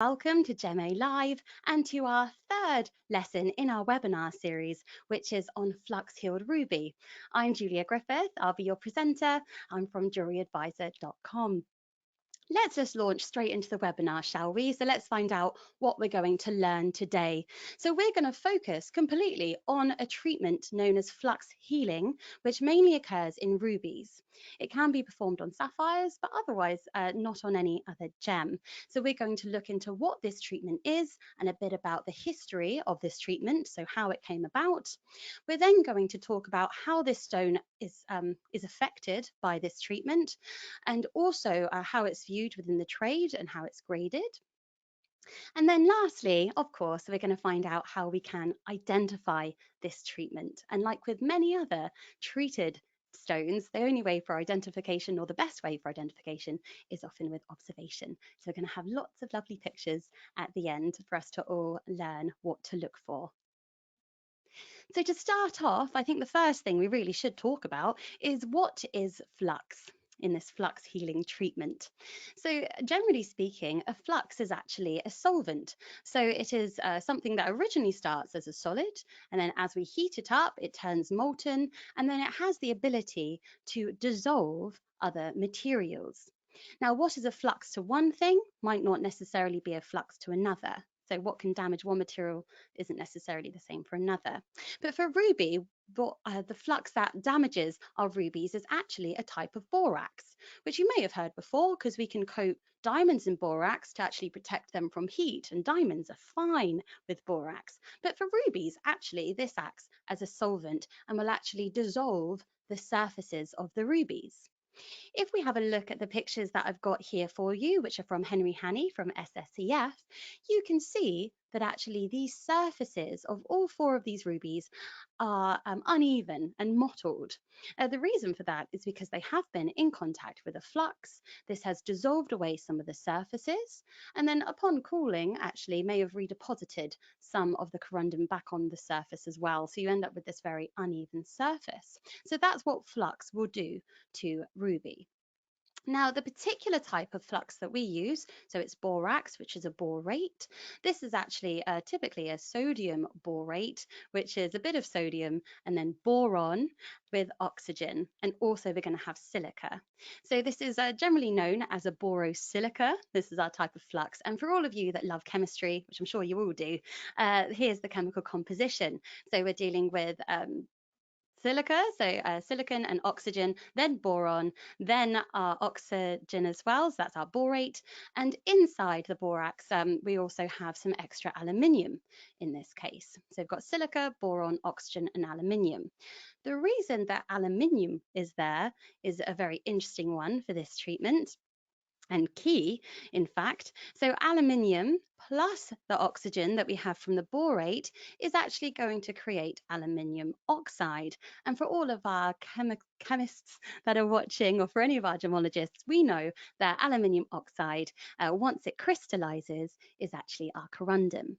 Welcome to Gem-A Live and to our third lesson in our webinar series, which is on Flux-Healed Ruby. I'm Julia Griffith, I'll be your presenter. I'm from jewelleryadvisor.com. Let's just launch straight into the webinar, shall we? So let's find out what we're going to learn today. So we're going to focus completely on a treatment known as flux healing, which mainly occurs in rubies. It can be performed on sapphires, but otherwise not on any other gem. So we're going to look into what this treatment is and a bit about the history of this treatment, so how it came about. We're then going to talk about how this stone is affected by this treatment, and also how it's viewed within the trade and how it's graded. And then lastly, of course, we're going to find out how we can identify this treatment. And like with many other treated stones, the only way for identification, or the best way for identification, is often with observation. So we're going to have lots of lovely pictures at the end for us to all learn what to look for. So to start off, I think the first thing we really should talk about is what is flux in this flux healing treatment. So generally speaking, a flux is actually a solvent. So it is something that originally starts as a solid, and then as we heat it up, it turns molten, and then it has the ability to dissolve other materials. Now, what is a flux to one thing might not necessarily be a flux to another. So what can damage one material isn't necessarily the same for another. But for ruby, the flux that damages our rubies is actually a type of borax, which you may have heard before, because we can coat diamonds in borax to actually protect them from heat, and diamonds are fine with borax. But for rubies, actually, this acts as a solvent and will actually dissolve the surfaces of the rubies. If we have a look at the pictures that I've got here for you, which are from Henry Hannay from SSEF, you can see that actually these surfaces of all four of these rubies are uneven and mottled. The reason for that is because they have been in contact with a flux. This has dissolved away some of the surfaces, and then upon cooling actually may have redeposited some of the corundum back on the surface as well. So you end up with this very uneven surface. So that's what flux will do to ruby. Now, the particular type of flux that we use, so it's borax, which is a borate. This is actually typically a sodium borate, which is a bit of sodium and then boron with oxygen. And also we're going to have silica. So this is generally known as a borosilica. This is our type of flux. And for all of you that love chemistry, which I'm sure you all do, here's the chemical composition. So we're dealing with silica, so silicon and oxygen, then boron, then our oxygen as well, so that's our borate. And inside the borax, we also have some extra aluminium in this case. So we've got silica, boron, oxygen, and aluminium. The reason that aluminium is there is a very interesting one for this treatment, and key, in fact. So aluminium plus the oxygen that we have from the borate is actually going to create aluminium oxide. And for all of our chemists that are watching, or for any of our gemologists, we know that aluminium oxide, once it crystallizes, is actually our corundum.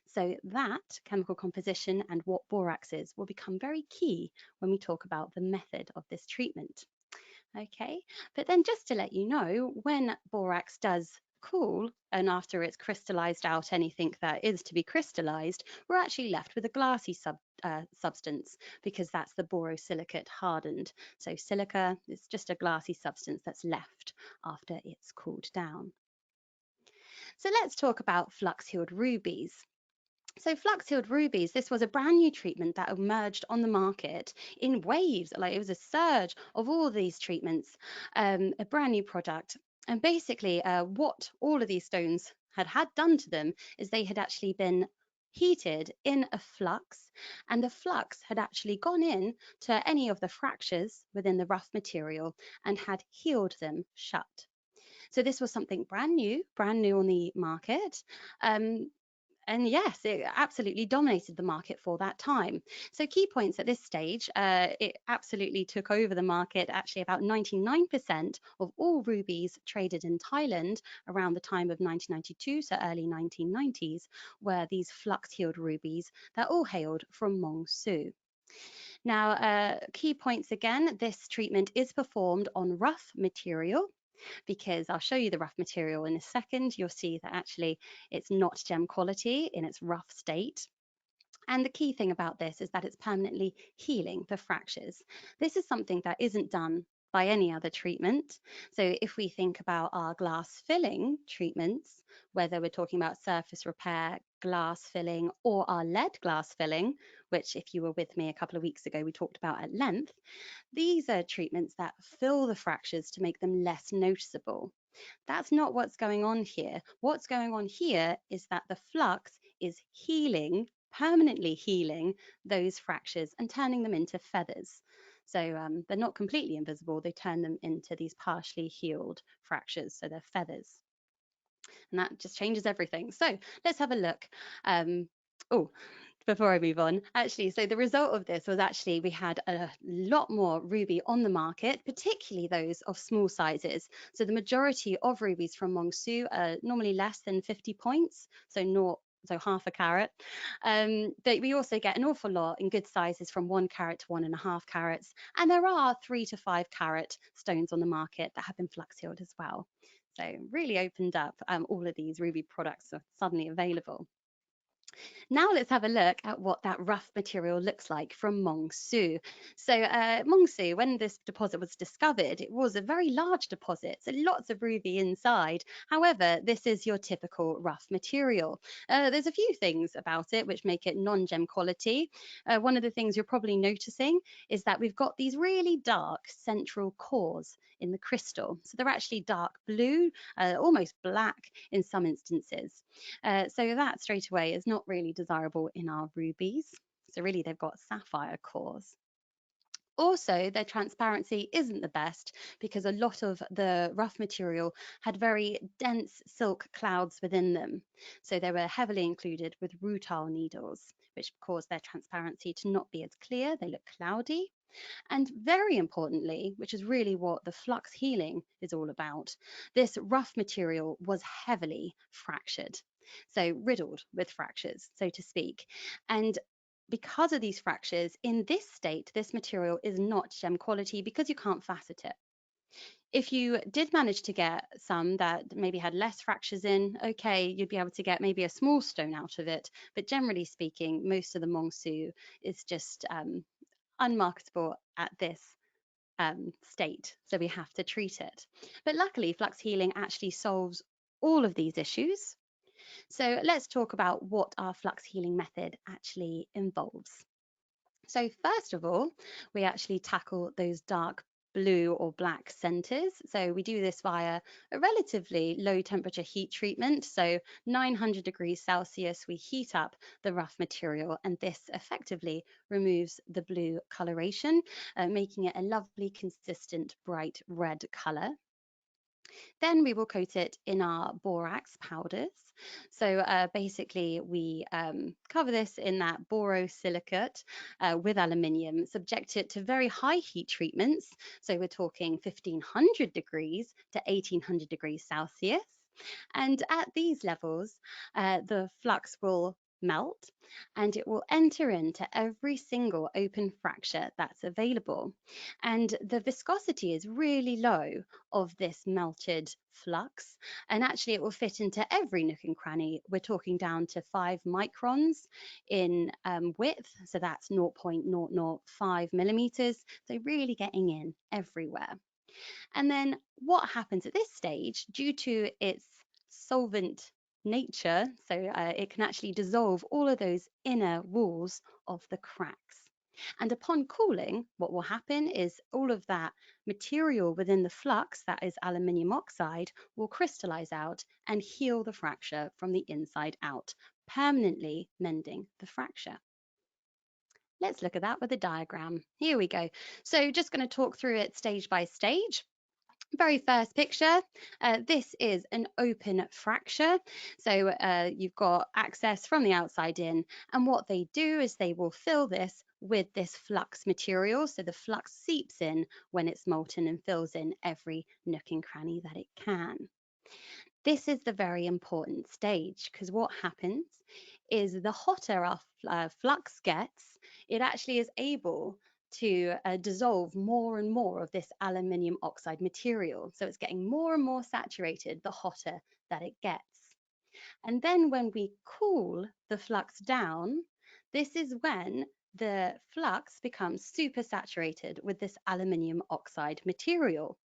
So that chemical composition and what borax is will become very key when we talk about the method of this treatment. Okay, but then just to let you know, when borax does cool and after it's crystallized out anything that is to be crystallized, we're actually left with a glassy substance, because that's the borosilicate hardened. So silica is just a glassy substance that's left after it's cooled down. So let's talk about flux-healed rubies. So Flux-Healed Rubies, this was a brand new treatment that emerged on the market in waves. Like, it was a surge of all these treatments, a brand new product. And basically what all of these stones had done to them is they had actually been heated in a flux, and the flux had actually gone in to any of the fractures within the rough material and had healed them shut. So this was something brand new on the market. And yes, it absolutely dominated the market for that time. So key points at this stage, it absolutely took over the market. Actually, about 99% of all rubies traded in Thailand around the time of 1992 to early 1990s were these flux-healed rubies that all hailed from Mong Hsu. Now, key points again, this treatment is performed on rough material. because I'll show you the rough material in a second. You'll see that actually it's not gem quality in its rough state. And the key thing about this is that it's permanently healing the fractures. This is something that isn't done by any other treatment. So if we think about our glass filling treatments, whether we're talking about surface repair, glass filling, or our lead glass filling, which if you were with me a couple of weeks ago, we talked about at length, these are treatments that fill the fractures to make them less noticeable. That's not what's going on here. What's going on here is that the flux is healing, permanently healing those fractures and turning them into feathers. So they're not completely invisible, they turn them into these partially healed fractures, so they're feathers. And that just changes everything. So let's have a look. Before I move on, actually, so the result of this was actually we had a lot more ruby on the market, particularly those of small sizes. So the majority of rubies from Mong Hsu are normally less than 50 points, so half a carat. But we also get an awful lot in good sizes from 1 carat to 1.5 carats. And there are 3 to 5 carat stones on the market that have been flux healed as well. So really opened up all of these ruby products are suddenly available. Now let's have a look at what that rough material looks like from Mong Hsu. So Mong Hsu, when this deposit was discovered, it was a very large deposit, so lots of ruby inside. However, this is your typical rough material. There's a few things about it which make it non-gem quality. One of the things you're probably noticing is that we've got these really dark central cores in the crystal. So they're actually dark blue, almost black in some instances. So that straight away is not really desirable in our rubies. So really they've got sapphire cores. Also, their transparency isn't the best because a lot of the rough material had very dense silk clouds within them. So they were heavily included with rutile needles, which caused their transparency to not be as clear. They look cloudy. And very importantly, which is really what the flux healing is all about, this rough material was heavily fractured, so riddled with fractures, so to speak. And because of these fractures, in this state, this material is not gem quality because you can't facet it. If you did manage to get some that maybe had less fractures in, okay, you'd be able to get maybe a small stone out of it. But generally speaking, most of the Mong Hsu is just unmarketable at this state, so we have to treat it. But luckily, flux healing actually solves all of these issues. So let's talk about what our flux healing method actually involves. So first of all, we actually tackle those dark blue or black centers. So we do this via a relatively low temperature heat treatment. So 900 degrees Celsius, we heat up the rough material, and this effectively removes the blue coloration, making it a lovely, consistent, bright red color. Then we will coat it in our borax powders. So basically we cover this in that borosilicate with aluminium, subject it to very high heat treatments. So we're talking 1500 degrees to 1800 degrees Celsius. And at these levels, the flux will melt and it will enter into every single open fracture that's available. And the viscosity is really low of this melted flux, and actually it will fit into every nook and cranny. We're talking down to 5 microns in width, so that's 0.005 millimeters, so really getting in everywhere. And then what happens at this stage, due to its solvent nature, so it can actually dissolve all of those inner walls of the cracks. And upon cooling, what will happen is all of that material within the flux, that is aluminium oxide, will crystallize out and heal the fracture from the inside out, permanently mending the fracture. Let's look at that with a diagram. Here we go. So just going to talk through it stage by stage. Very first picture, this is an open fracture. So you've got access from the outside in, and what they do is they will fill this with this flux material. So the flux seeps in when it's molten and fills in every nook and cranny that it can. This is the very important stage, because what happens is the hotter our flux gets, it actually is able to dissolve more and more of this aluminium oxide material. So it's getting more and more saturated the hotter that it gets. And then when we cool the flux down, this is when the flux becomes super saturated with this aluminium oxide material.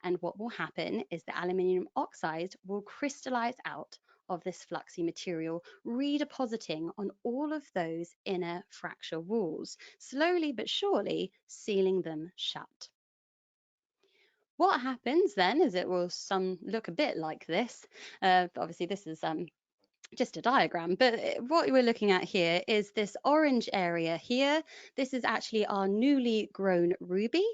And what will happen is the aluminium oxide will crystallize out of this fluxy material, redepositing on all of those inner fracture walls, slowly but surely sealing them shut. What happens then is it will look a bit like this. Obviously, this is just a diagram, but what we're looking at here is this orange area here. This is actually our newly grown ruby.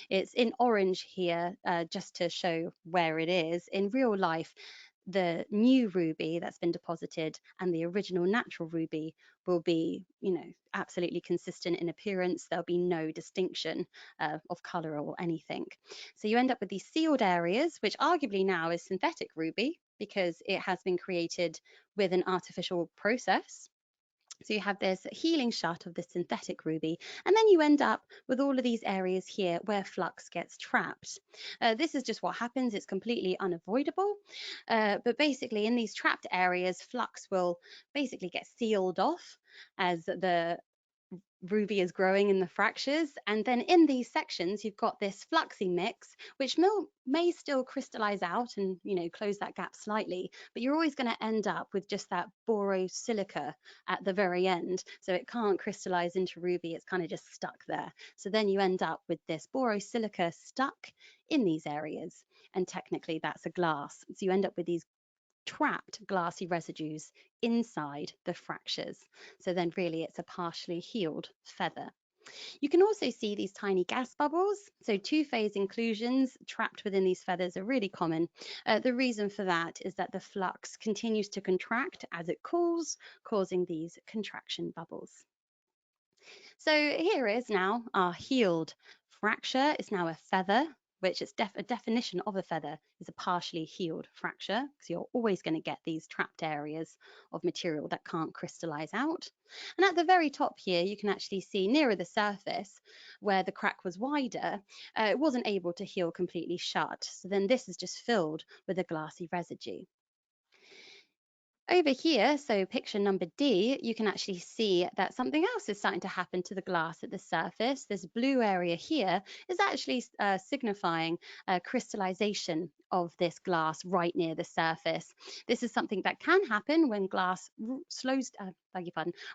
It's in orange here, just to show where it is. In real life, the new ruby that's been deposited and the original natural ruby will be, absolutely consistent in appearance. There'll be no distinction of color or anything. So you end up with these sealed areas, which arguably now is synthetic ruby because it has been created with an artificial process. So you have this healing shut of the synthetic ruby, and then you end up with all of these areas here where flux gets trapped. This is just what happens. It's completely unavoidable. But basically in these trapped areas, flux will basically get sealed off as the ruby is growing in the fractures, and then in these sections you've got this fluxy mix which may still crystallize out and close that gap slightly, but you're always going to end up with just that borosilica at the very end, so it can't crystallize into ruby. It's kind of just stuck there. So then you end up with this borosilica stuck in these areas, and technically that's a glass. So you end up with these trapped glassy residues inside the fractures. So then really it's a partially healed feather. You can also see these tiny gas bubbles. So two-phase inclusions trapped within these feathers are really common. The reason for that is that the flux continues to contract as it cools, causing these contraction bubbles. So here is now our healed fracture. It's now a feather, which is a definition of a feather is a partially healed fracture, because you're always going to get these trapped areas of material that can't crystallize out. And at the very top here, you can actually see nearer the surface where the crack was wider, it wasn't able to heal completely shut. So then this is just filled with a glassy residue. Over here, so picture number D, you can actually see that something else is starting to happen to the glass at the surface. This blue area here is actually signifying crystallization of this glass right near the surface. This is something that can happen when glass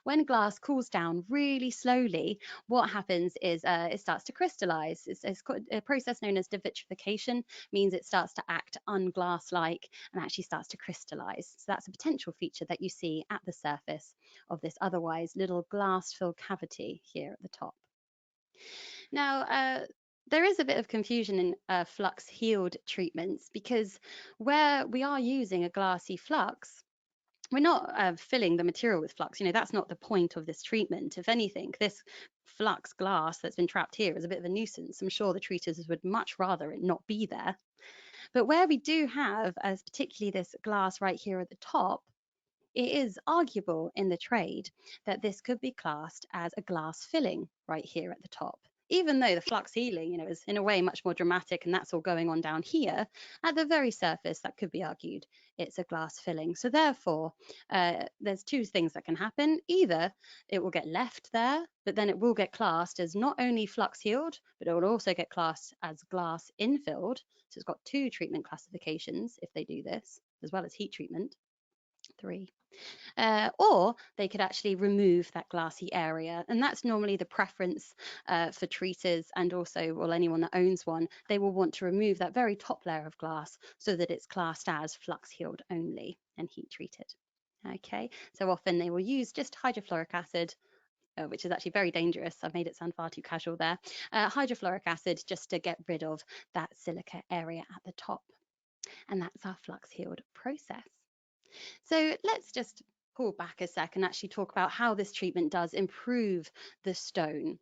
when glass cools down really slowly. What happens is it starts to crystallize. It's a process known as devitrification, means it starts to act unglass-like and actually starts to crystallize. So that's a potential feature that you see at the surface of this otherwise little glass-filled cavity here at the top. Now, there is a bit of confusion in flux-healed treatments, because where we are using a glassy flux, we're not filling the material with flux. That's not the point of this treatment. If anything, this flux glass that's been trapped here is a bit of a nuisance. I'm sure the treaters would much rather it not be there. But where we do have, as particularly this glass right here at the top, it is arguable in the trade that this could be classed as a glass filling right here at the top. Even though the flux healing, is in a way much more dramatic and that's all going on down here, at the very surface, that could be argued it's a glass filling. So therefore, there's two things that can happen. Either it will get left there, but then it will get classed as not only flux healed, but it will also get classed as glass infilled. So it's got two treatment classifications if they do this, as well as heat treatment. 3. Or they could actually remove that glassy area, and that's normally the preference for treaters, and also, well, anyone that owns one, they will want to remove that very top layer of glass so that it's classed as flux healed only and heat treated. Okay, so often they will use just hydrofluoric acid, which is actually very dangerous. I've made it sound far too casual there. Hydrofluoric acid, just to get rid of that silica area at the top. And that's our flux healed process. So let's just pull back a sec and actually talk about how this treatment does improve the stone,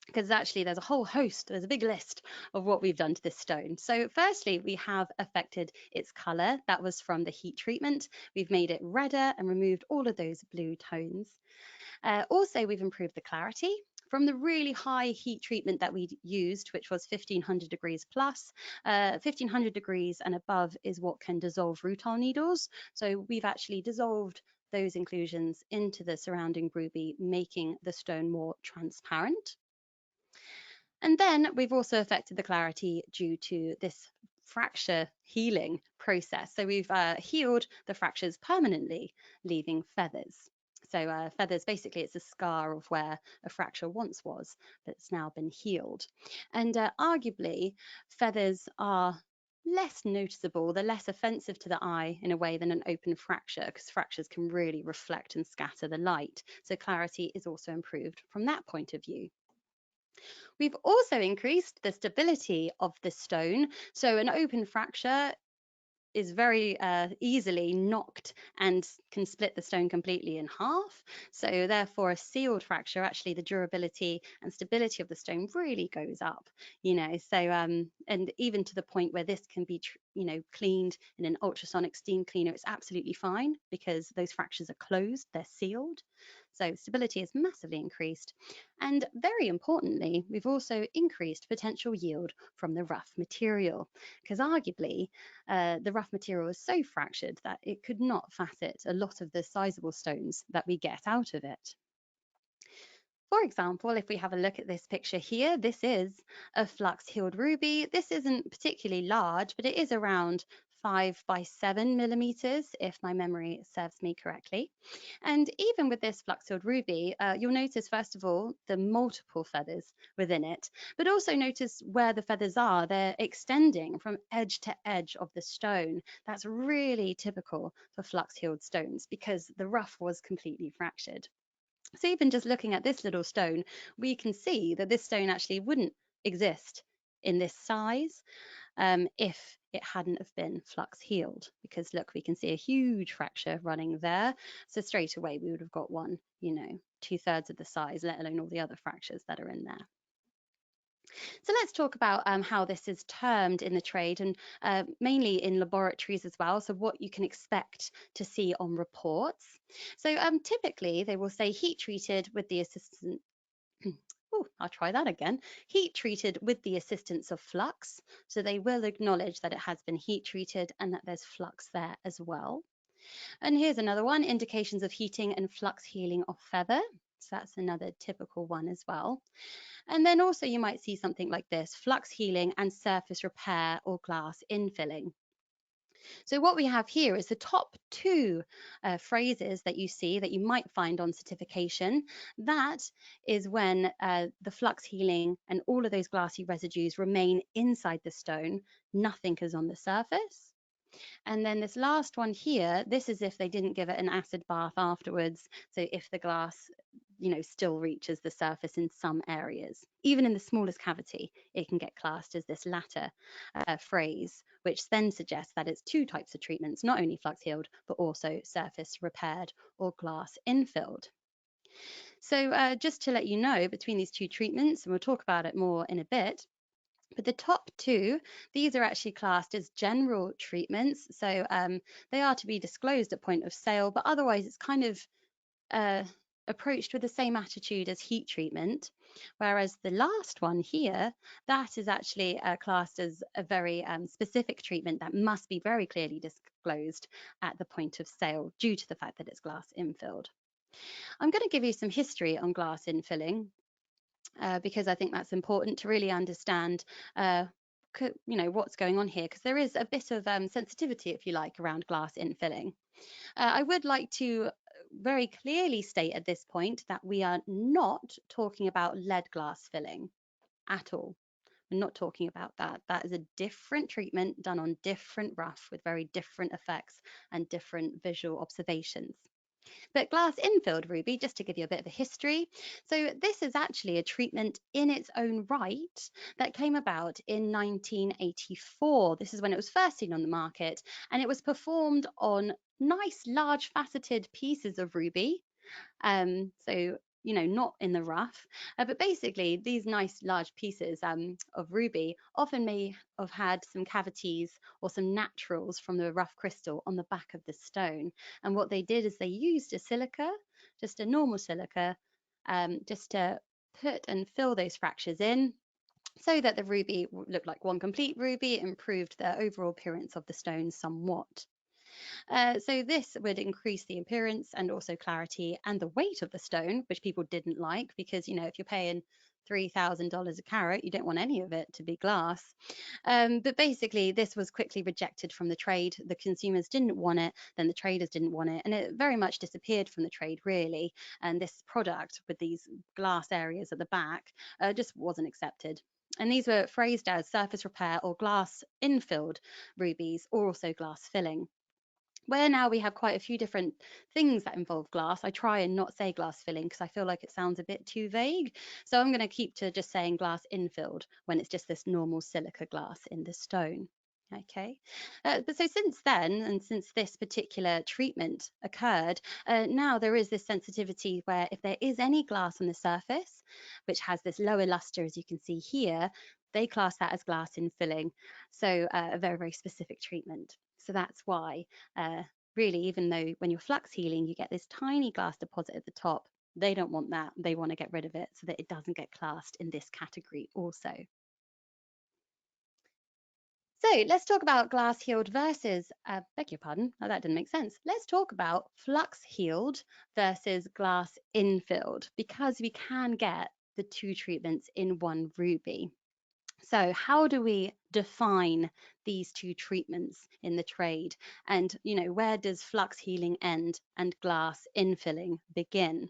because actually there's a big list of what we've done to this stone. So firstly, we have affected its color. That was from the heat treatment. We've made it redder and removed all of those blue tones. Also, we've improved the clarity. from the really high heat treatment that we used, which was 1500 degrees plus. 1500 degrees and above is what can dissolve rutile needles. So we've actually dissolved those inclusions into the surrounding ruby, making the stone more transparent. And then we've also affected the clarity due to this fracture healing process. So we've healed the fractures permanently, leaving feathers. So feathers, basically, it's a scar of where a fracture once was that's now been healed. And arguably, feathers are less noticeable, they're less offensive to the eye in a way than an open fracture, because fractures can really reflect and scatter the light. So clarity is also improved from that point of view. We've also increased the stability of the stone. So an open fracture is very easily knocked and can split the stone completely in half. So therefore, a sealed fracture, actually the durability and stability of the stone really goes up, So and even to the point where this can be, cleaned in an ultrasonic steam cleaner, it's absolutely fine because those fractures are closed, they're sealed. So stability is massively increased. And very importantly, we've also increased potential yield from the rough material, because arguably the rough material is so fractured that it could not facet a lot of the sizable stones that we get out of it. For example, if we have a look at this picture here, this is a Flux-Healed ruby. This isn't particularly large, but it is around 5 by 7 millimeters, if my memory serves me correctly. And even with this Flux-Healed ruby, you'll notice, first of all, the multiple feathers within it, but also notice where the feathers are. They're extending from edge to edge of the stone. That's really typical for Flux-Healed stones because the rough was completely fractured. So even just looking at this little stone, we can see that this stone actually wouldn't exist in this size if it hadn't have been flux healed, because look, we can see a huge fracture running there. So straight away we would have got one, 2/3 of the size, let alone all the other fractures that are in there. So let's talk about how this is termed in the trade and mainly in laboratories as well. So what you can expect to see on reports. So typically they will say heat treated with the assistance. Oh, I'll try that again. Heat treated with the assistance of flux. So they will acknowledge that it has been heat treated and that there's flux there as well. And here's another one, indications of heating and flux healing of feather. So that's another typical one as well. And then also you might see something like this, flux healing and surface repair or glass infilling. So what we have here is the top two phrases that you see that you might find on certification. That is when the flux healing and all of those glassy residues remain inside the stone, nothing is on the surface. And then this last one here, this is if they didn't give it an acid bath afterwards. So if the glass, still reaches the surface in some areas, even in the smallest cavity, it can get classed as this latter phrase, which then suggests that it's two types of treatments, not only flux healed, but also surface repaired or glass infilled. So just to let you know, between these two treatments, and we'll talk about it more in a bit, but the top two, these are actually classed as general treatments. So they are to be disclosed at point of sale, but otherwise it's kind of approached with the same attitude as heat treatment. Whereas the last one here, that is actually classed as a very specific treatment that must be very clearly disclosed at the point of sale due to the fact that it's glass infilled. I'm going to give you some history on glass infilling. Because I think that's important to really understand, what's going on here, because there is a bit of sensitivity, if you like, around glass infilling. I would like to very clearly state at this point that we are not talking about lead glass filling at all. We're not talking about that. That is a different treatment done on different rough with very different effects and different visual observations. But glass-infilled ruby, just to give you a bit of a history, so this is actually a treatment in its own right that came about in 1984. This is when it was first seen on the market, and it was performed on nice large faceted pieces of ruby. So not in the rough, but basically these nice large pieces of ruby often may have had some cavities or some naturals from the rough crystal on the back of the stone. And what they did is they used a silica, just a normal silica, just to put and fill those fractures in so that the ruby looked like one complete ruby. It improved the overall appearance of the stone somewhat. So this would increase the appearance and also clarity and the weight of the stone, which people didn't like because, if you're paying $3,000 a carat, you don't want any of it to be glass. But basically, this was quickly rejected from the trade. The consumers didn't want it, then the traders didn't want it, and it very much disappeared from the trade, really. And this product with these glass areas at the back just wasn't accepted. And these were phrased as surface repair or glass-infilled rubies, or also glass filling. Where now we have quite a few different things that involve glass, I try and not say glass filling because I feel like it sounds a bit too vague. So I'm going to keep to just saying glass infilled when it's just this normal silica glass in the stone. Okay, but so since then, and since this particular treatment occurred, now there is this sensitivity where if there is any glass on the surface, which has this lower luster, as you can see here, they class that as glass infilling. So a very, very specific treatment. So that's why really, even though when you're flux healing, you get this tiny glass deposit at the top, they don't want that. They want to get rid of it so that it doesn't get classed in this category also. So let's talk about glass healed versus, beg your pardon, oh, that didn't make sense. Let's talk about flux healed versus glass infilled, because we can get the two treatments in one ruby. So how do we define these two treatments in the trade? And, where does flux healing end and glass infilling begin?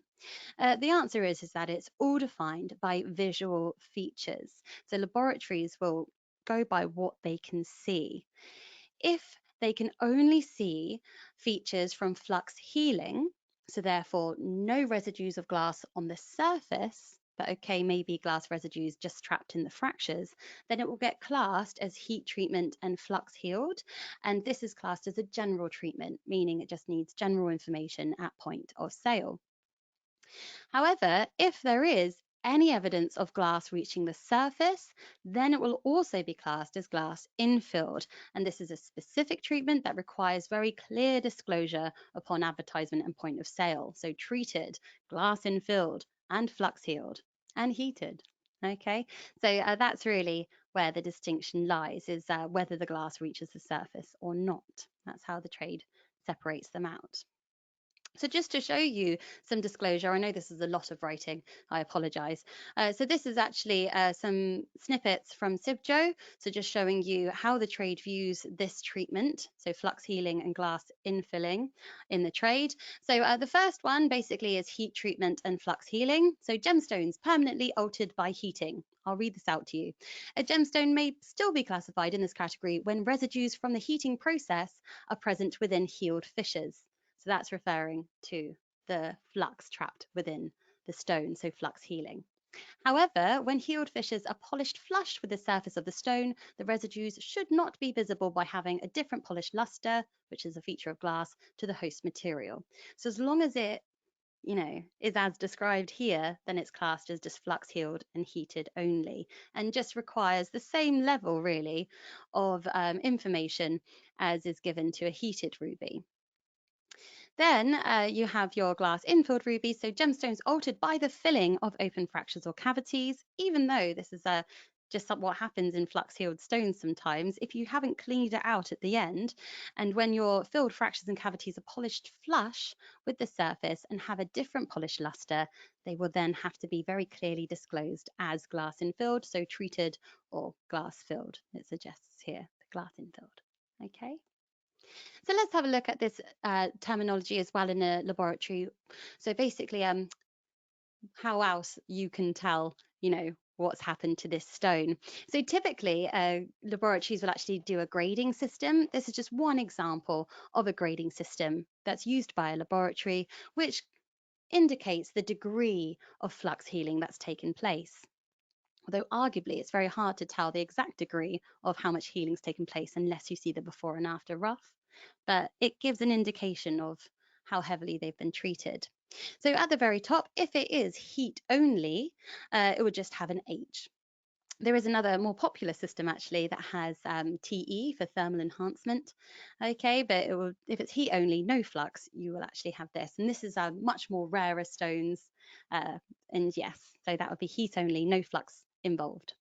The answer is that it's all defined by visual features. So laboratories will go by what they can see. If they can only see features from flux healing, so therefore no residues of glass on the surface, but okay, maybe glass residues just trapped in the fractures, then it will get classed as heat treatment and flux healed. And this is classed as a general treatment, meaning it just needs general information at point of sale. However, if there is any evidence of glass reaching the surface, then it will also be classed as glass infilled. And this is a specific treatment that requires very clear disclosure upon advertisement and point of sale. So treated, glass infilled, and flux healed, and heated. Okay, so that's really where the distinction lies, is whether the glass reaches the surface or not. That's how the trade separates them out. So just to show you some disclosure, I know this is a lot of writing, I apologize. So this is actually some snippets from Sibjo, so just showing you how the trade views this treatment, so flux healing and glass infilling in the trade. So the first one basically is heat treatment and flux healing. So gemstones permanently altered by heating. I'll read this out to you. A gemstone may still be classified in this category when residues from the heating process are present within healed fissures. So that's referring to the flux trapped within the stone, so flux healing. However, when healed fissures are polished flush with the surface of the stone, the residues should not be visible by having a different polished luster, which is a feature of glass, to the host material. So as long as it, is as described here, then it's classed as just flux healed and heated only, and just requires the same level really of information as is given to a heated ruby. Then you have your glass infilled rubies, so gemstones altered by the filling of open fractures or cavities, even though this is just what happens in flux-healed stones sometimes. If you haven't cleaned it out at the end, and when your filled fractures and cavities are polished flush with the surface and have a different polished luster, they will then have to be very clearly disclosed as glass infilled, so treated or glass filled, it suggests here, the glass infilled. Okay. So let's have a look at this terminology as well in a laboratory. So basically, how else you can tell, what's happened to this stone. So typically, laboratories will actually do a grading system. This is just one example of a grading system that's used by a laboratory, which indicates the degree of flux healing that's taken place. Although arguably it's very hard to tell the exact degree of how much healing's taken place unless you see the before and after rough, but it gives an indication of how heavily they've been treated. So at the very top, if it is heat only, it would just have an H. There is another more popular system actually that has TE for thermal enhancement, okay, but if it's heat only, no flux, you will actually have this. And this is much more rarer stones, and yes, so that would be heat only, no flux involved.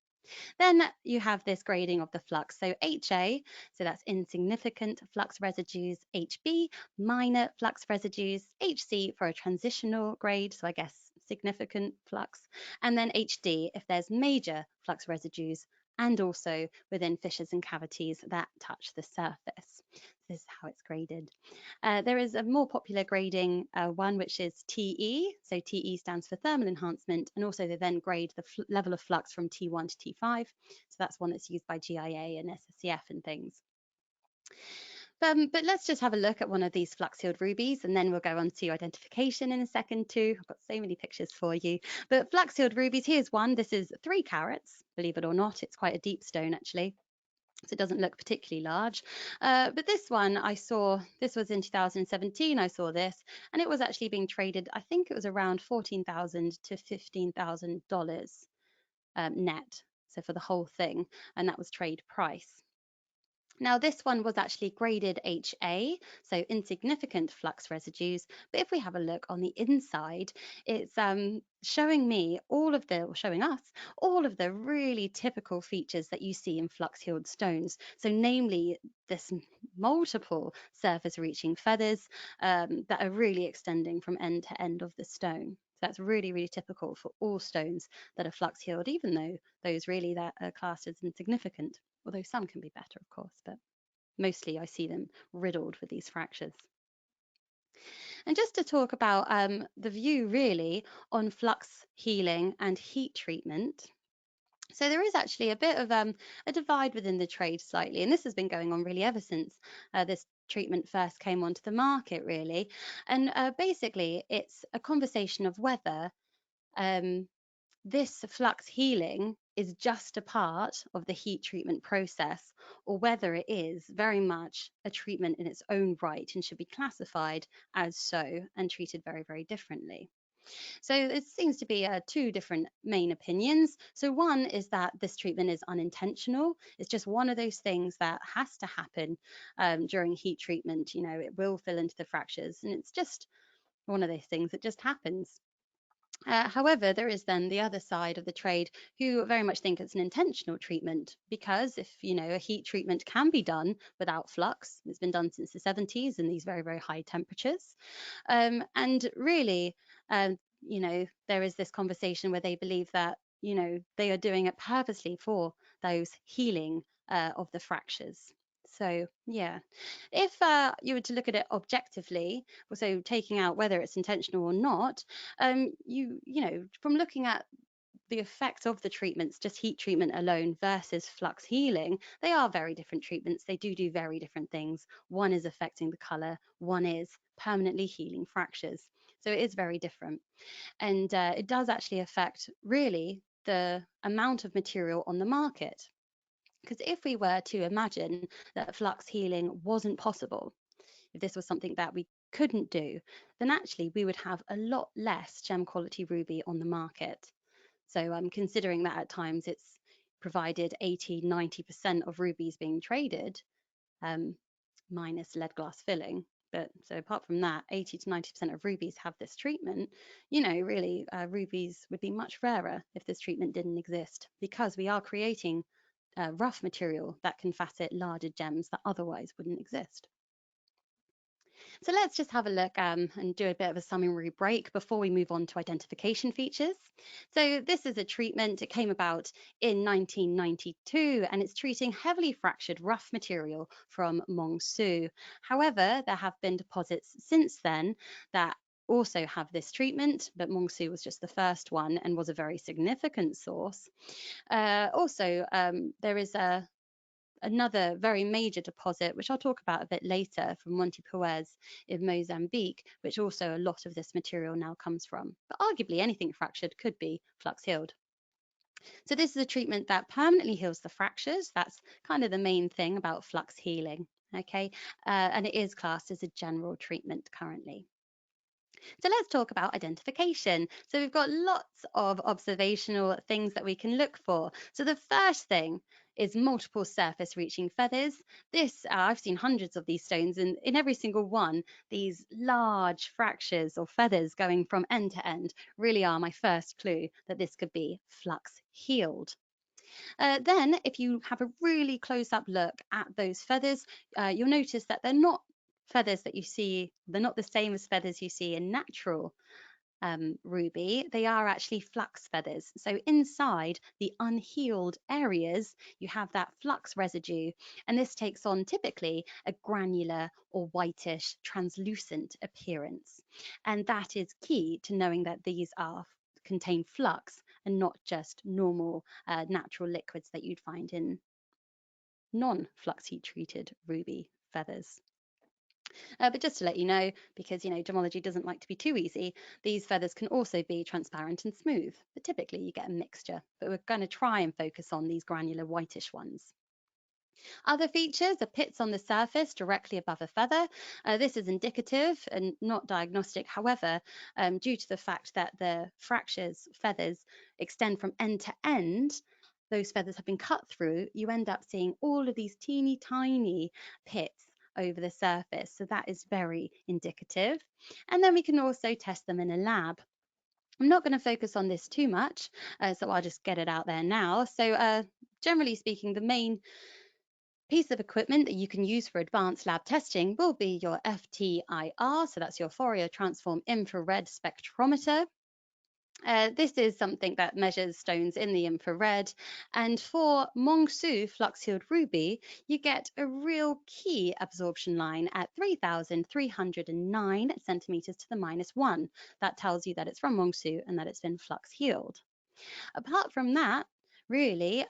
Then you have this grading of the flux. So HA, so that's insignificant flux residues, HB, minor flux residues, HC for a transitional grade, so I guess significant flux, and then HD if there's major flux residues and also within fissures and cavities that touch the surface. This is how it's graded. There is a more popular grading one, which is TE. So TE stands for thermal enhancement, and also they then grade the level of flux from T1 to T5. So that's one that's used by GIA and SSCF and things. But let's just have a look at one of these Flux-Healed rubies, and then we'll go on to identification in a second too. I've got so many pictures for you. But Flux-Healed rubies, here's one. This is 3 carats, believe it or not. It's quite a deep stone actually, so it doesn't look particularly large. But this one I saw, this was in 2017, I saw this, and it was actually being traded, I think it was around $14,000 to $15,000 net, so for the whole thing, and that was trade price. Now this one was actually graded HA, so insignificant flux residues, but if we have a look on the inside, it's showing me showing us all of the really typical features that you see in flux-healed stones. So namely this multiple surface reaching feathers that are really extending from end to end of the stone. So that's really, really typical for all stones that are flux-healed, even though those really that are classed as insignificant. Although some can be better, of course, but mostly I see them riddled with these fractures. And just to talk about the view really on flux healing and heat treatment. So there is actually a bit of a divide within the trade slightly, and this has been going on really ever since this treatment first came onto the market really. And basically it's a conversation of whether this flux healing is just a part of the heat treatment process, or whether it is very much a treatment in its own right and should be classified as so and treated very, very differently. So it seems to be 2 different main opinions. So one is that this treatment is unintentional. It's just one of those things that has to happen during heat treatment. You know, it will fill into the fractures, and it's just one of those things that just happens. However, there is then the other side of the trade who very much think it's an intentional treatment, because if, you know, a heat treatment can be done without flux, it's been done since the 70s in these very, very high temperatures. And really, you know, there is this conversation where they believe that, you know, they are doing it purposely for those healing of the fractures. So yeah, if you were to look at it objectively, so taking out whether it's intentional or not, you know, from looking at the effects of the treatments, just heat treatment alone versus flux healing, they are very different treatments. They do very different things. One is affecting the color, one is permanently healing fractures. So it is very different. And it does actually affect really the amount of material on the market. Because if we were to imagine that flux healing wasn't possible, if this was something that we couldn't do, then actually we would have a lot less gem quality ruby on the market. So I'm considering that at times it's provided 80-90% of rubies being traded, minus lead glass filling. But so apart from that, 80-90% of rubies have this treatment. You know, really, rubies would be much rarer if this treatment didn't exist, because we are creating rough material that can facet larger gems that otherwise wouldn't exist. So let's just have a look and do a bit of a summary break before we move on to identification features. So this is a treatment, it came about in 1992, and it's treating heavily fractured rough material from Mong Hsu. However, there have been deposits since then that also have this treatment, but Mong Hsu was just the first one and was a very significant source. Also, there is another very major deposit, which I'll talk about a bit later, from Monte Puez in Mozambique, which also a lot of this material now comes from. But arguably anything fractured could be flux healed. So this is a treatment that permanently heals the fractures. That's kind of the main thing about flux healing, okay? And it is classed as a general treatment currently. So let's talk about identification. So we've got lots of observational things that we can look for. So the first thing is multiple surface reaching feathers. This, I've seen hundreds of these stones, and in every single one, these large fractures or feathers going from end to end really are my first clue that this could be flux healed. Then, if you have a really close-up look at those feathers, you'll notice that they're not feathers that you see, they're not the same as feathers you see in natural ruby. They are actually flux feathers. So inside the unhealed areas, you have that flux residue, and this takes on typically a granular or whitish translucent appearance. And that is key to knowing that these contain flux and not just normal natural liquids that you'd find in non-flux heat treated ruby feathers. But just to let you know, because gemology doesn't like to be too easy, these feathers can also be transparent and smooth, but typically you get a mixture. But we're going to try and focus on these granular whitish ones. Other features are pits on the surface directly above a feather. This is indicative and not diagnostic. However, due to the fact that the feathers extend from end to end, those feathers have been cut through, you end up seeing all of these teeny tiny pits over the surface. So that is very indicative. And then we can also test them in a lab. I'm not going to focus on this too much, so I'll just get it out there now. So generally speaking, the main piece of equipment that you can use for advanced lab testing will be your FTIR, so that's your Fourier transform infrared spectrometer. This is something that measures stones in the infrared, and for Mong Hsu Flux-Healed Ruby, you get a real key absorption line at 3,309 centimeters to the -1. That tells you that it's from Mong Hsu and that it's been flux healed. Apart from that, really,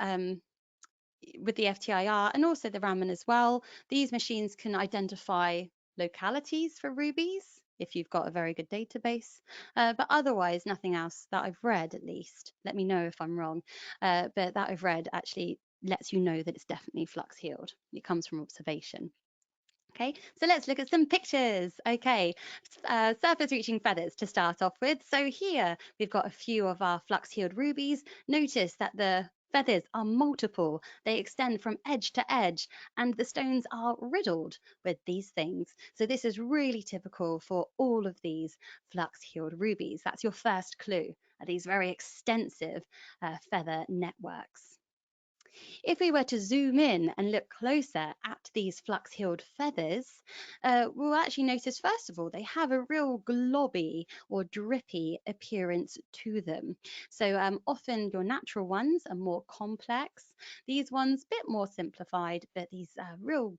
with the FTIR and also the Raman as well, these machines can identify localities for rubies if you've got a very good database, but otherwise nothing else that I've read, at least. Let me know if I'm wrong, but that I've read actually lets you know that it's definitely flux healed. It comes from observation. Okay, so let's look at some pictures. Okay, surface reaching feathers to start off with. So here we've got a few of our flux healed rubies. Notice that the feathers are multiple. They extend from edge to edge, and the stones are riddled with these things. So this is really typical for all of these flux healed rubies. That's your first clue, are these very extensive feather networks. If we were to zoom in and look closer at these flux-healed feathers, we'll actually notice, first of all, they have a real globby or drippy appearance to them. So often your natural ones are more complex. These ones a bit more simplified, but these real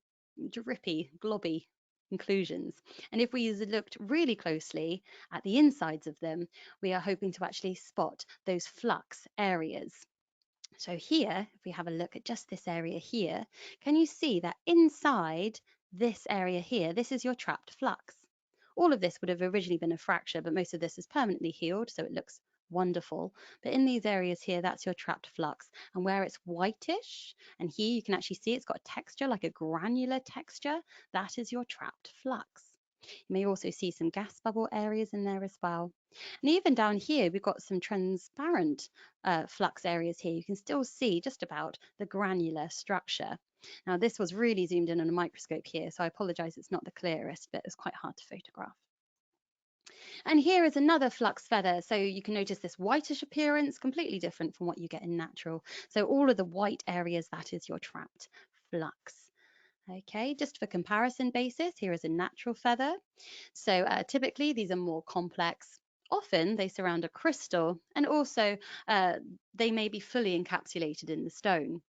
drippy, globby inclusions. And if we looked really closely at the insides of them, we are hoping to actually spot those flux areas. So here, if we have a look at just this area here, can you see that inside this area here, this is your trapped flux? All of this would have originally been a fracture, but most of this is permanently healed, so it looks wonderful. But in these areas here, that's your trapped flux. And where it's whitish, and here you can actually see it's got a texture, like a granular texture, that is your trapped flux. You may also see some gas bubble areas in there as well. And even down here, we've got some transparent flux areas here. You can still see just about the granular structure. Now, this was really zoomed in on a microscope here, so I apologize it's not the clearest, but it's quite hard to photograph. And here is another flux feather. So you can notice this whitish appearance, completely different from what you get in natural. So all of the white areas, that is your trapped flux. Okay, just for comparison basis, here is a natural feather. So typically these are more complex. Often they surround a crystal, and also they may be fully encapsulated in the stone,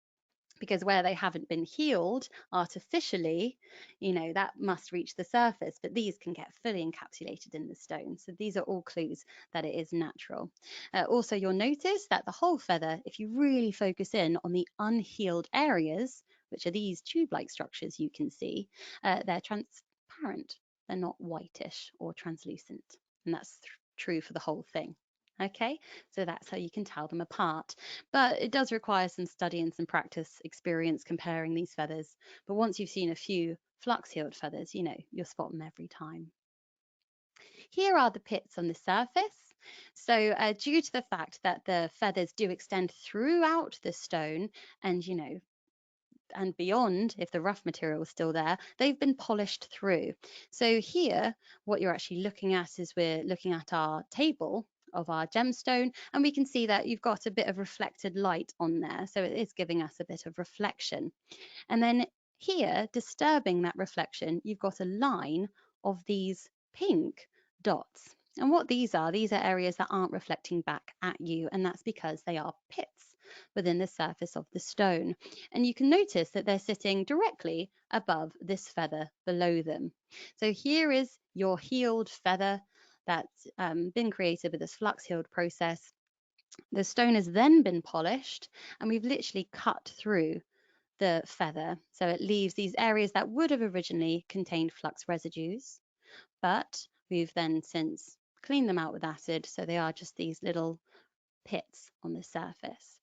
because where they haven't been healed artificially, that must reach the surface, but these can get fully encapsulated in the stone. So these are all clues that it is natural. Also, you'll notice that the whole feather, if you really focus in on the unhealed areas, which are these tube-like structures you can see, they're transparent. They're not whitish or translucent, and that's true for the whole thing. Okay, so that's how you can tell them apart. But it does require some study and some practice experience comparing these feathers. But once you've seen a few flux-healed feathers, you'll spot them every time. here are the pits on the surface. So due to the fact that the feathers do extend throughout the stone and, and beyond, if the rough material is still there, they've been polished through. So here, what you're actually looking at is we're looking at our table of our gemstone, and we can see that you've got a bit of reflected light on there. So it is giving us a bit of reflection. And then here, disturbing that reflection, you've got a line of these pink dots. And what these are areas that aren't reflecting back at you, and that's because they are pits within the surface of the stone. And you can notice that they're sitting directly above this feather below them. So here is your healed feather that's been created with this flux-healed process. The stone has then been polished, and we've literally cut through the feather. So it leaves these areas that would have originally contained flux residues, but we've then since cleaned them out with acid, so they are just these little pits on the surface.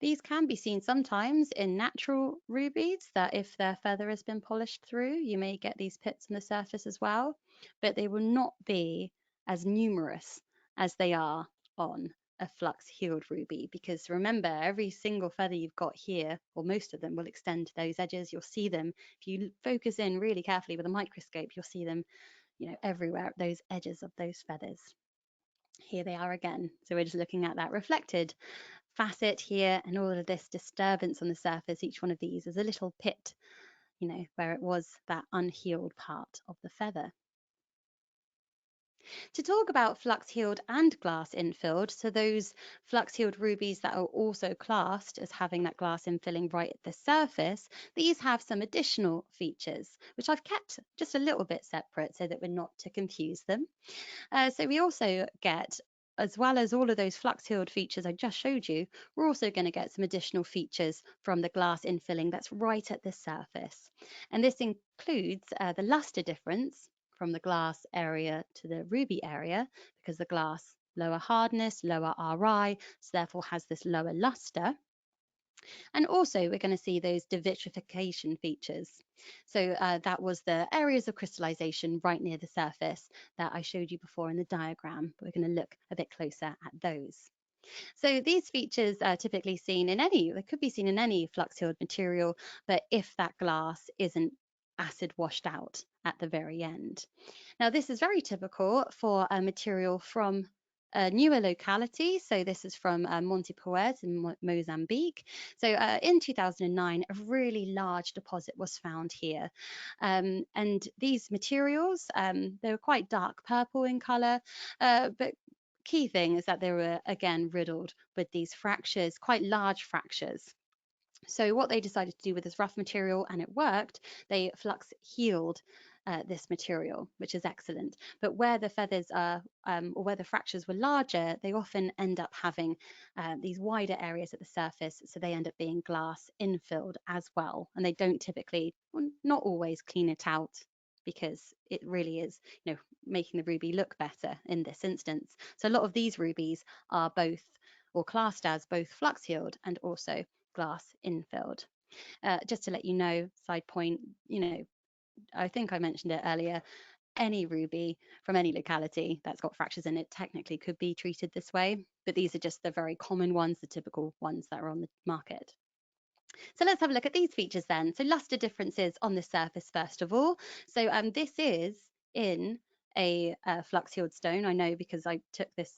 These can be seen sometimes in natural rubies, that if their feather has been polished through, you may get these pits on the surface as well, but they will not be as numerous as they are on a flux-healed ruby, because remember, every single feather you've got here, or most of them, will extend to those edges. You'll see them, if you focus in really carefully with a microscope, you'll see them, everywhere at those edges of those feathers. Here they are again. So we're just looking at that reflected facet here, and all of this disturbance on the surface. Each one of these is a little pit, where it was that unhealed part of the feather. To talk about flux-healed and glass-infilled, so those flux-healed rubies that are also classed as having that glass infilling right at the surface, these have some additional features, which I've kept just a little bit separate so that we're not to confuse them. So we also get, as well as all of those flux-healed features I just showed you, we're also going to get some additional features from the glass infilling that's right at the surface. And this includes the lustre difference from the glass area to the ruby area, because the glass lower hardness, lower Ri, so therefore has this lower luster. And also we're going to see those devitrification features. So that was the areas of crystallization right near the surface that I showed you before in the diagram. We're going to look a bit closer at those. So these features are typically seen in they could be seen in any flux-healed material, but if that glass isn't acid washed out at the very end. Now this is very typical for a material from a newer locality. So this is from Monte Puez in Mozambique. So in 2009, a really large deposit was found here. And these materials, they were quite dark purple in color, but key thing is that they were again riddled with these fractures, quite large fractures. So what they decided to do with this rough material, and it worked, they flux healed this material, which is excellent. But where the feathers are, or where the fractures were larger, they often end up having these wider areas at the surface, so they end up being glass infilled as well. And they don't typically, well, not always, clean it out, because it really is, making the ruby look better in this instance. So a lot of these rubies are both, or classed as both flux healed and also glass infilled. Just to let you know, side point, I think I mentioned it earlier, any ruby from any locality that's got fractures in it technically could be treated this way, but these are just the very common ones, the typical ones that are on the market. So let's have a look at these features then. So luster differences on the surface first of all. So this is in a flux-healed stone. I know because I took this,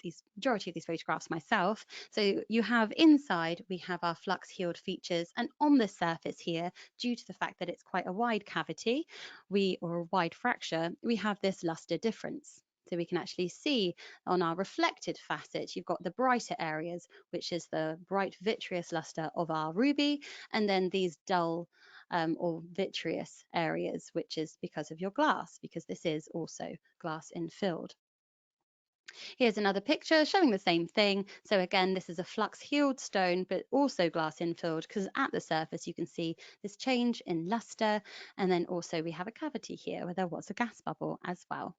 these majority of these photographs myself. So you have inside, we have our flux-healed features, and on the surface here, due to the fact that it's quite a wide cavity, or a wide fracture, we have this luster difference. So we can actually see on our reflected facet, you've got the brighter areas, which is the bright vitreous luster of our ruby, and then these dull or vitreous areas, which is because of your glass, because this is also glass infilled. Here's another picture showing the same thing. So again, this is a flux-healed stone, but also glass infilled, because at the surface you can see this change in luster, and then also we have a cavity here where there was a gas bubble as well.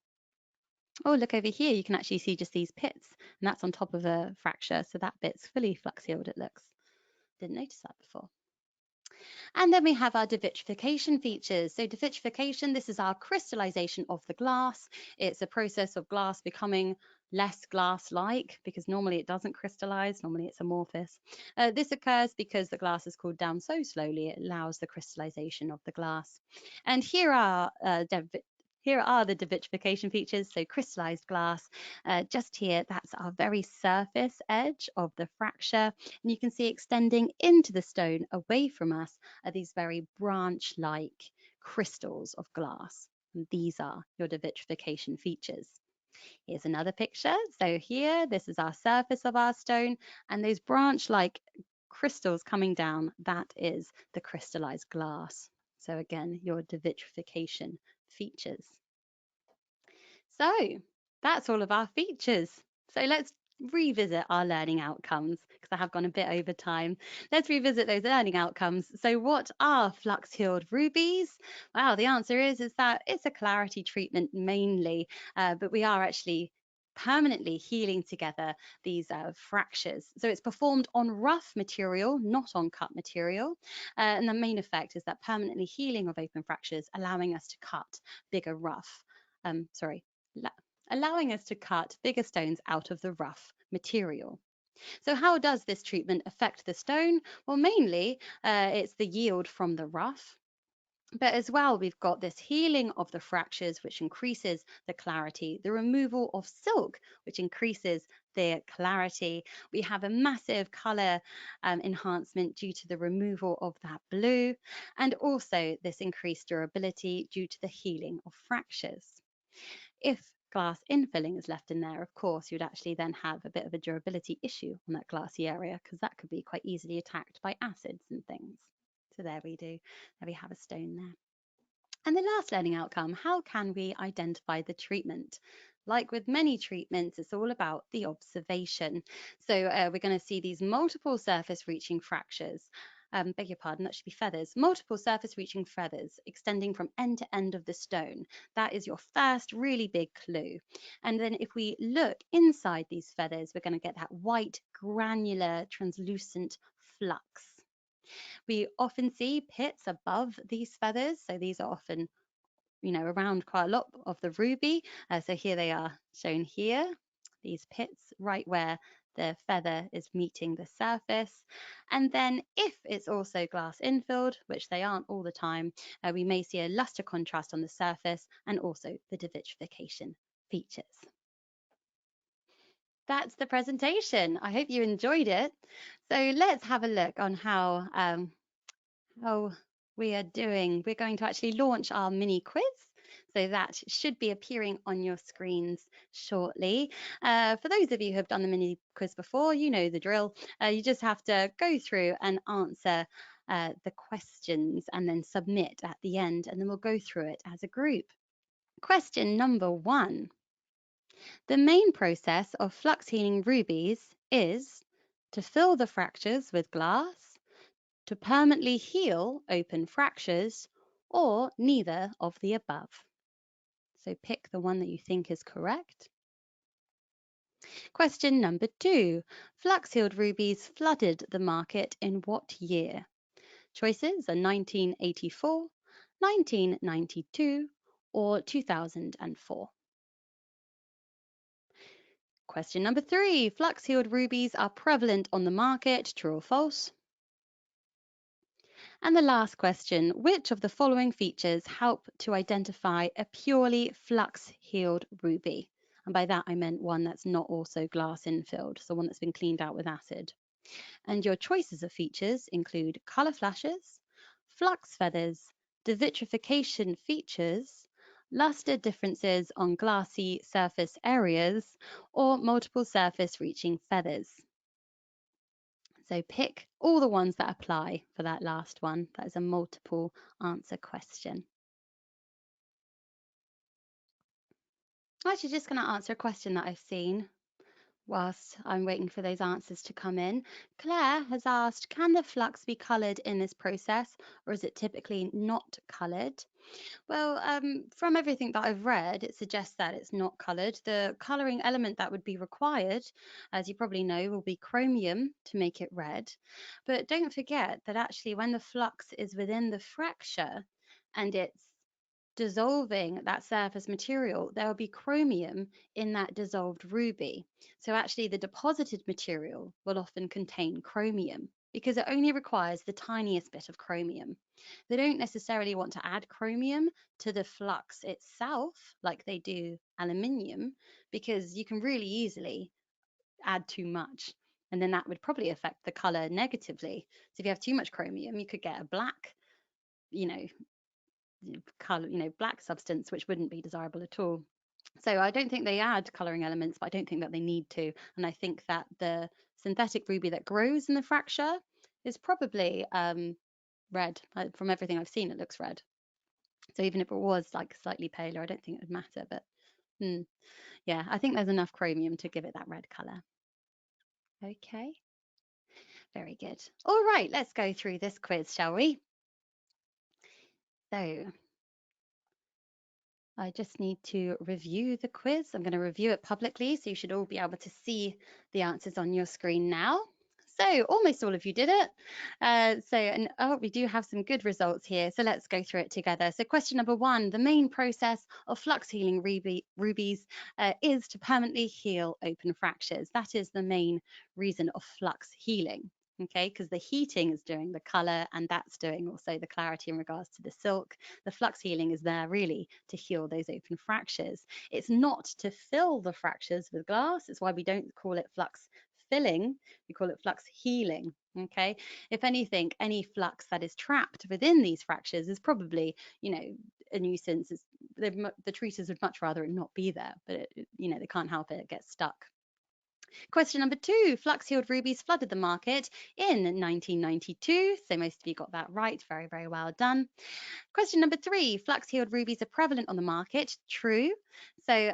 Oh, look over here, you can actually see just these pits, and that's on top of a fracture, so that bit's fully flux-healed, it looks. Didn't notice that before. And then we have our devitrification features. So devitrification, this is our crystallization of the glass. It's a process of glass becoming less glass-like because normally it doesn't crystallize, normally it's amorphous. This occurs because the glass is cooled down so slowly it allows the crystallization of the glass. And here are the devitrification features, so crystallized glass. Just here, that's our very surface edge of the fracture. And you can see extending into the stone away from us are these very branch-like crystals of glass. And these are your devitrification features. Here's another picture. So here, this is our surface of our stone, and those branch-like crystals coming down, that is the crystallized glass. So again, your devitrification features. So that's all of our features. So let's revisit our learning outcomes because I have gone a bit over time. Let's revisit those learning outcomes. So what are Flux-Healed Rubies? Well, the answer is that it's a clarity treatment mainly, but we are actually permanently healing together these fractures. So it's performed on rough material, not on cut material. And the main effect is that permanently healing of open fractures, allowing us to cut bigger allowing us to cut bigger stones out of the rough material. So how does this treatment affect the stone? Well, mainly it's the yield from the rough. But as well, we've got this healing of the fractures, which increases the clarity, the removal of silk, which increases the clarity. We have a massive colour enhancement due to the removal of that blue, and also this increased durability due to the healing of fractures. If glass infilling is left in there, of course, you'd actually then have a bit of a durability issue on that glassy area because that could be quite easily attacked by acids and things. So there we do. There we have a stone there. And the last learning outcome, how can we identify the treatment? Like with many treatments, it's all about the observation. So we're going to see these multiple surface reaching fractures. Beg your pardon, that should be feathers. Multiple surface reaching feathers extending from end to end of the stone. That is your first really big clue. And then if we look inside these feathers, we're going to get that white, granular, translucent flux. We often see pits above these feathers. So these are often, around quite a lot of the ruby. So here they are shown here, these pits right where the feather is meeting the surface. And then if it's also glass infilled, which they aren't all the time, we may see a luster contrast on the surface and also the devitrification features. That's the presentation. I hope you enjoyed it. So let's have a look on how we are doing. We're going to actually launch our mini quiz. So that should be appearing on your screens shortly. For those of you who have done the mini quiz before, you know the drill. You just have to go through and answer the questions and then submit at the end, and then we'll go through it as a group. Question number 1. The main process of flux healing rubies is to fill the fractures with glass, to permanently heal open fractures, or neither of the above. So pick the one that you think is correct. Question number 2. Flux-Healed Rubies flooded the market in what year? Choices are 1984, 1992, or 2004. Question number 3. Flux-Healed Rubies are prevalent on the market, true or false? And the last question, which of the following features help to identify a purely flux-healed ruby? And by that I meant one that's not also glass infilled, so one that's been cleaned out with acid. And your choices of features include colour flashes, flux feathers, devitrification features, lustre differences on glassy surface areas, or multiple surface reaching feathers. So pick all the ones that apply for that last one. That is a multiple answer question. I'm actually just going to answer a question that I've seen. whilst I'm waiting for those answers to come in, Claire has asked, can the flux be coloured in this process, or is it typically not coloured? Well, from everything that I've read, it suggests that it's not coloured. The colouring element that would be required, as you probably know, will be chromium to make it red. But don't forget that actually when the flux is within the fracture and it's dissolving that surface material, there will be chromium in that dissolved ruby. So actually the deposited material will often contain chromium because it only requires the tiniest bit of chromium. They don't necessarily want to add chromium to the flux itself like they do aluminium, because you can really easily add too much, and then that would probably affect the color negatively. So if you have too much chromium, you could get a black, you know, color, black substance, which wouldn't be desirable at all. So I don't think they add coloring elements, but I don't think that they need to. And I think that the synthetic ruby that grows in the fracture is probably red. From everything I've seen, it looks red. So even if it was like slightly paler, I don't think it would matter. But yeah, I think there's enough chromium to give it that red color. Okay, very good. All right, let's go through this quiz, shall we? So I just need to review the quiz. I'm going to review it publicly, so you should all be able to see the answers on your screen now. So almost all of you did it. We do have some good results here. So let's go through it together. So question number 1, the main process of flux healing rubies is to permanently heal open fractures. That is the main reason of flux healing. Okay, because the heating is doing the color, and that's doing also the clarity in regards to the silk. The flux healing is there really to heal those open fractures. It's not to fill the fractures with glass. It's why we don't call it flux filling, we call it flux healing. Okay, if anything, any flux that is trapped within these fractures is probably, a nuisance. The treaters would much rather it not be there, but they can't help it, it gets stuck. Question number 2, Flux-Healed Rubies flooded the market in 1992. So most of you got that right. Very, very well done. Question number 3, Flux-Healed Rubies are prevalent on the market. True. So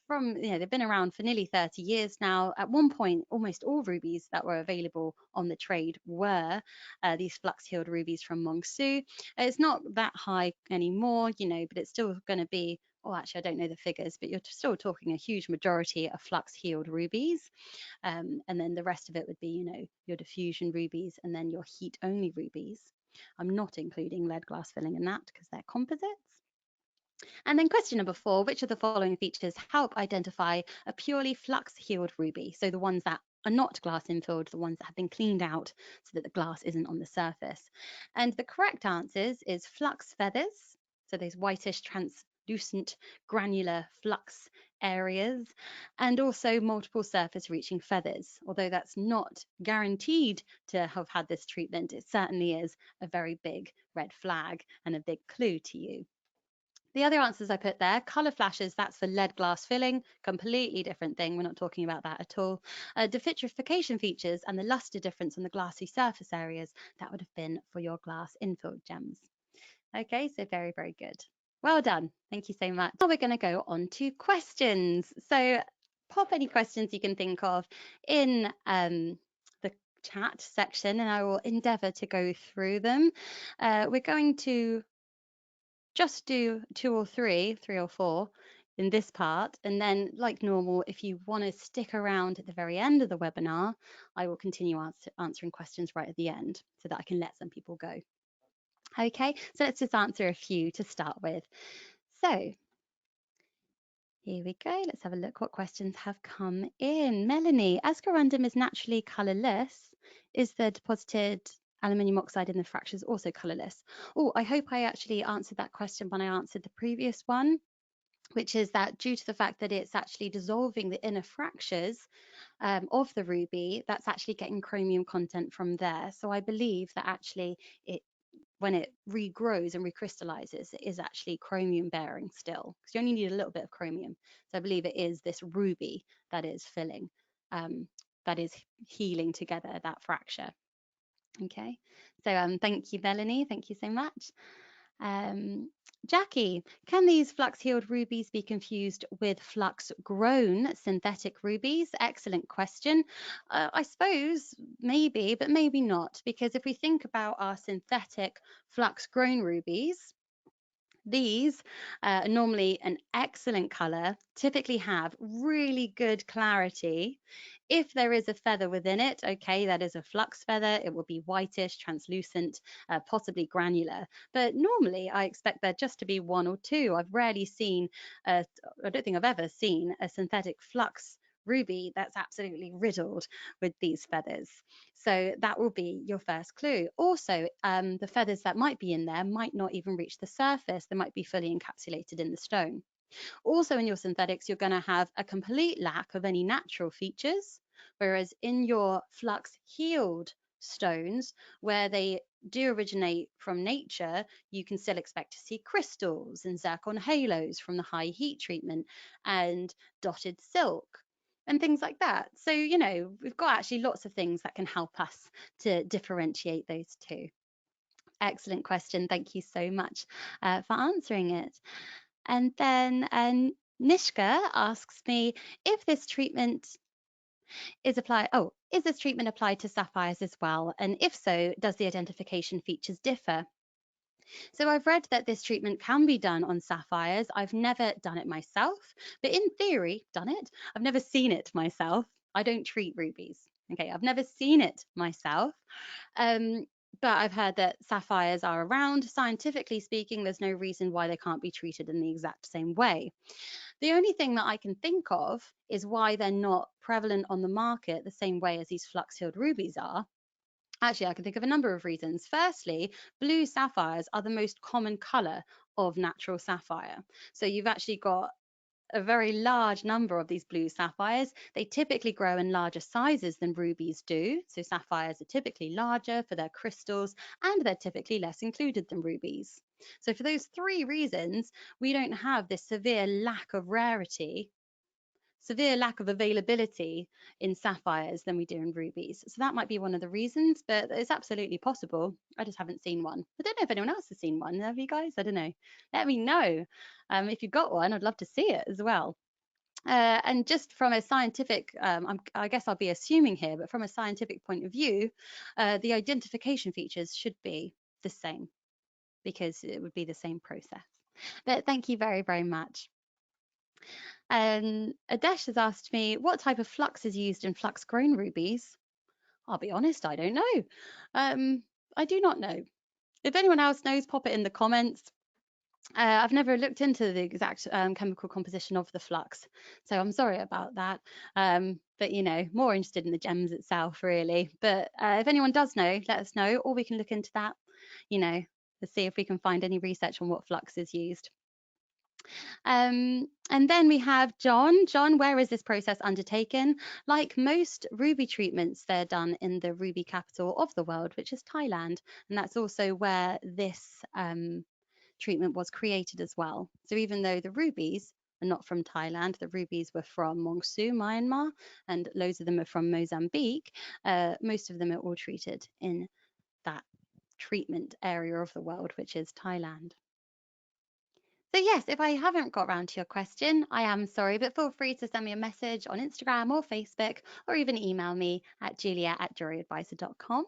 they've been around for nearly 30 years now. At one point, almost all rubies that were available on the trade were these Flux-Healed rubies from Mong Hsu. It's not that high anymore, but it's still going to be, actually, I don't know the figures, but you're still talking a huge majority of flux-healed rubies. And then the rest of it would be, your diffusion rubies and then your heat-only rubies. I'm not including lead glass filling in that because they're composites. And then question number 4, which of the following features help identify a purely flux-healed ruby? So the ones that are not glass-infilled, the ones that have been cleaned out so that the glass isn't on the surface. And the correct answers is flux feathers, so those whitish translucent granular flux areas, and also multiple surface reaching feathers. Although that's not guaranteed to have had this treatment, it certainly is a very big red flag and a big clue to you. The other answers I put there, colour flashes, that's for lead glass filling, completely different thing. We're not talking about that at all. Devitrification features and the lustre difference on the glassy surface areas, that would have been for your glass infilled gems. Okay, so very, very good. Well done. Thank you so much. Now we're going to go on to questions. So pop any questions you can think of in the chat section and I will endeavour to go through them. We're going to just do 2 or 3 or 4 in this part, and then like normal, if you want to stick around at the very end of the webinar, I will continue answering questions right at the end so that I can let some people go. Okay, so let's just answer a few to start with. So here we go. Let's have a look what questions have come in. Melanie, as corundum is naturally colourless, is the deposited aluminium oxide in the fractures also colourless? Oh, I hope I actually answered that question when I answered the previous one, which is that due to the fact that it's actually dissolving the inner fractures of the ruby, that's actually getting chromium content from there. So I believe that actually when it regrows and recrystallizes, it is actually chromium bearing still, because you only need a little bit of chromium. So I believe it is this ruby that is filling, that is healing together that fracture. Okay, so thank you, Melanie. Thank you so much. Jackie, can these flux-healed rubies be confused with flux-grown synthetic rubies? Excellent question. I suppose maybe, but maybe not, because if we think about our synthetic flux-grown rubies, these are normally an excellent colour, typically have really good clarity. If there is a feather within it, okay, that is a flux feather, it will be whitish, translucent, possibly granular. But normally I expect there just to be one or two. I've rarely seen, I don't think I've ever seen a synthetic flux ruby that's absolutely riddled with these feathers. So that will be your first clue. Also, the feathers that might be in there might not even reach the surface. They might be fully encapsulated in the stone. Also in your synthetics, you're going to have a complete lack of any natural features, whereas in your flux-healed stones, where they do originate from nature, you can still expect to see crystals and zircon halos from the high heat treatment and dotted silk and things like that. So, you know, we've got actually lots of things that can help us to differentiate those two. Excellent question. Thank you so much for answering it. And then Nishka asks me if this treatment is applied. Oh, is this treatment applied to sapphires as well? And if so, does the identification features differ? So I've read that this treatment can be done on sapphires. I've never done it myself, but in theory, done it. I've never seen it myself. I don't treat rubies. Okay, I've never seen it myself. But I've heard that sapphires are around. Scientifically speaking, there's no reason why they can't be treated in the exact same way. The only thing that I can think of is why they're not prevalent on the market the same way as these flux-healed rubies are. Actually, I can think of a number of reasons. Firstly, blue sapphires are the most common colour of natural sapphire. So you've actually got a very large number of these blue sapphires. They typically grow in larger sizes than rubies do. So sapphires are typically larger for their crystals and they're typically less included than rubies. So for those three reasons, we don't have this severe lack of rarity, severe lack of availability in sapphires than we do in rubies. So that might be one of the reasons, but it's absolutely possible. I just haven't seen one. I don't know if anyone else has seen one. Have you guys? I don't know. Let me know. If you've got one, I'd love to see it as well. And just from a scientific, I guess I'll be assuming here, but from a scientific point of view, the identification features should be the same because it would be the same process. But thank you very, very much. Adesh has asked me, what type of flux is used in flux-grown rubies? I'll be honest, I don't know. I do not know. If anyone else knows, pop it in the comments. I've never looked into the exact chemical composition of the flux, so I'm sorry about that. But, you know, more interested in the gems itself, really. But if anyone does know, let us know, or we can look into that, you know, to see if we can find any research on what flux is used. And then we have John. John, where is this process undertaken? Like most ruby treatments, they're done in the ruby capital of the world, which is Thailand. And that's also where this treatment was created as well. So even though the rubies are not from Thailand, the rubies were from Mong Hsu, Myanmar, and loads of them are from Mozambique, most of them are all treated in that treatment area of the world, which is Thailand. So yes, if I haven't got around to your question, I am sorry, but feel free to send me a message on Instagram or Facebook, or even email me at julia@jewelleryadvisor.com.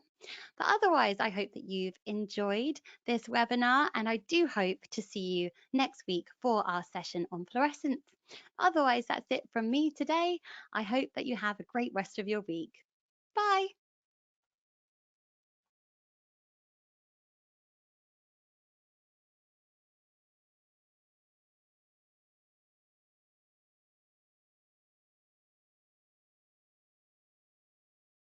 But otherwise, I hope that you've enjoyed this webinar, and I do hope to see you next week for our session on fluorescence. Otherwise, that's it from me today. I hope that you have a great rest of your week. Bye.